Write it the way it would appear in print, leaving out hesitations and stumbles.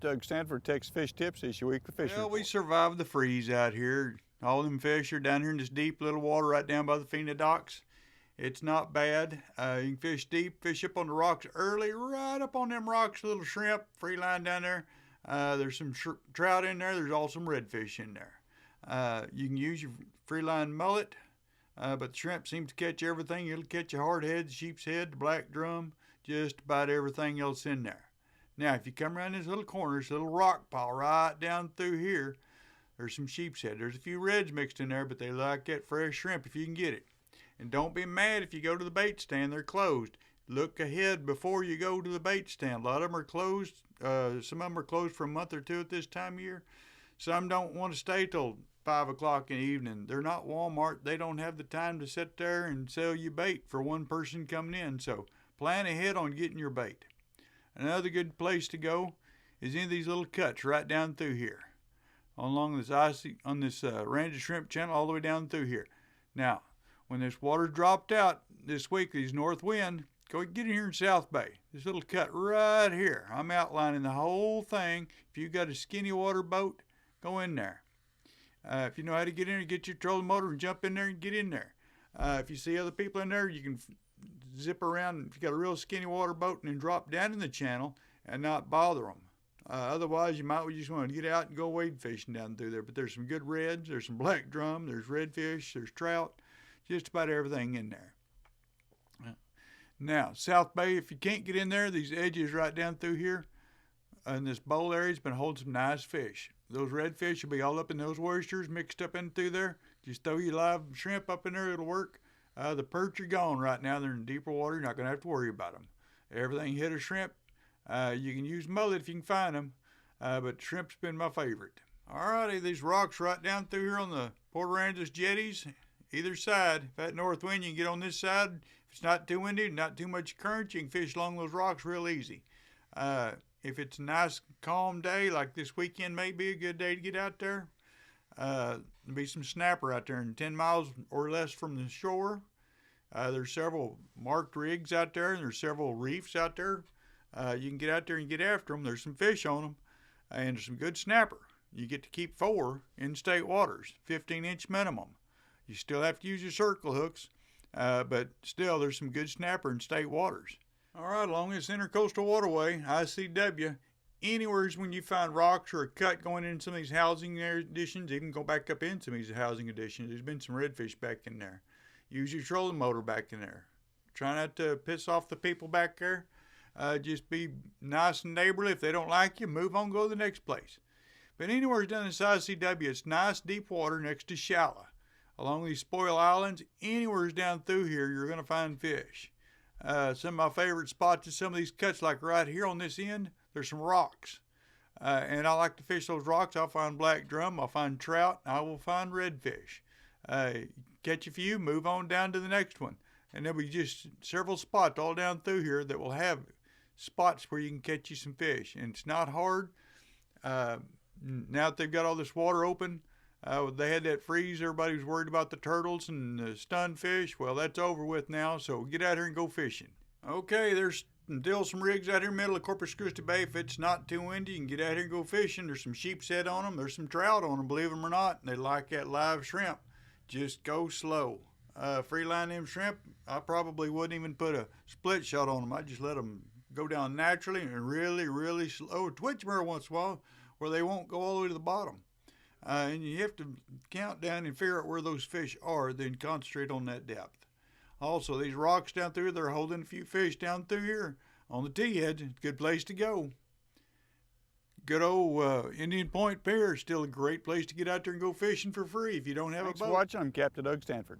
Doug Stanford, Texas Fish Tips, this your weekly fish Well, report. we survived the freeze out here. All them fish are down here in this deep little water right down by the Fena docks. It's not bad. You can fish deep, fish up on the rocks early, right up on them rocks, little shrimp, free line down there. There's some trout in there. There's also some redfish in there. You can use your free line mullet, but the shrimp seems to catch everything. It'll catch a hardhead, the sheep's head, the black drum, just about everything else in there. Now, if you come around this little corner, this little rock pile right down through here, there's some sheep's head. There's a few reds mixed in there, but they like that fresh shrimp if you can get it. And don't be mad if you go to the bait stand, they're closed. Look ahead before you go to the bait stand. A lot of them are closed. Some of them are closed for a month or two at this time of year. Some don't want to stay till 5 o'clock in the evening. They're not Walmart. They don't have the time to sit there and sell you bait for one person coming in. So plan ahead on getting your bait. Another good place to go is in these little cuts right down through here, along this Aransas shrimp channel all the way down through here. Now, when this water dropped out this week, these north wind, go get in here in South Bay. This little cut right here. I'm outlining the whole thing. If you've got a skinny water boat, go in there. If you know how to get in there, get your trolling motor and jump in there and get in there. If you see other people in there, you can zip around if you got a real skinny water boat and then drop down in the channel and not bother them. Otherwise, you might just want to get out and go wade fishing down through there. But there's some good reds, there's some black drum, there's redfish, there's trout, just about everything in there. Now, South Bay, if you can't get in there, these edges right down through here in this bowl area has been holding some nice fish. Those redfish will be all up in those oysters mixed up in through there. Just throw your live shrimp up in there, it'll work. The perch are gone right now. They're in deeper water. You're not going to have to worry about them. Everything hit a shrimp. You can use mullet if you can find them, but shrimp's been my favorite. Alrighty, these rocks right down through here on the Port Aransas jetties, either side. If that north wind, you can get on this side. If it's not too windy, not too much current, you can fish along those rocks real easy. If it's a nice, calm day, like this weekend may be a good day to get out there. There'll be some snapper out there and 10 miles or less from the shore. There's several marked rigs out there, and there's several reefs out there. You can get out there and get after them. There's some fish on them, and there's some good snapper. You get to keep 4 in state waters, 15-inch minimum. You still have to use your circle hooks, but still there's some good snapper in state waters. All right, along this intercoastal waterway, ICW, anywhere's when you find rocks or a cut going in some of these housing additions, even go back up in some of these housing additions. There's been some redfish back in there. Use your trolling motor back in there. Try not to piss off the people back there. Just be nice and neighborly. If they don't like you, move on, go to the next place. But anywhere's down this ICW, it's nice deep water next to shallow. Along these spoil islands, anywhere's down through here, you're going to find fish. Some of my favorite spots is some of these cuts, like right here on this end, there's some rocks. And I like to fish those rocks. I'll find black drum, I'll find trout, I will find redfish. Catch a few, move on down to the next one. And there'll be just several spots all down through here that will have spots where you can catch you some fish. And it's not hard. Now that they've got all this water open, they had that freeze. Everybody was worried about the turtles and the stunned fish. Well, that's over with now, so get out here and go fishing. Okay, there's still some rigs out here in the middle of Corpus Christi Bay. If it's not too windy, you can get out here and go fishing. There's some sheep's head on them. There's some trout on them, believe them or not. And they like that live shrimp. Just go slow. Free line them shrimp, I probably wouldn't even put a split shot on them. I'd just let them go down naturally and really, really slow. Twitch them every once in a while where they won't go all the way to the bottom. And you have to count down and figure out where those fish are, then concentrate on that depth. Also, these rocks down through, they're holding a few fish down through here on the T-heads. It's a good place to go. Good old Indian Point Pier is still a great place to get out there and go fishing for free if you don't have Thanks a boat. for watching. I'm Captain Doug Stanford.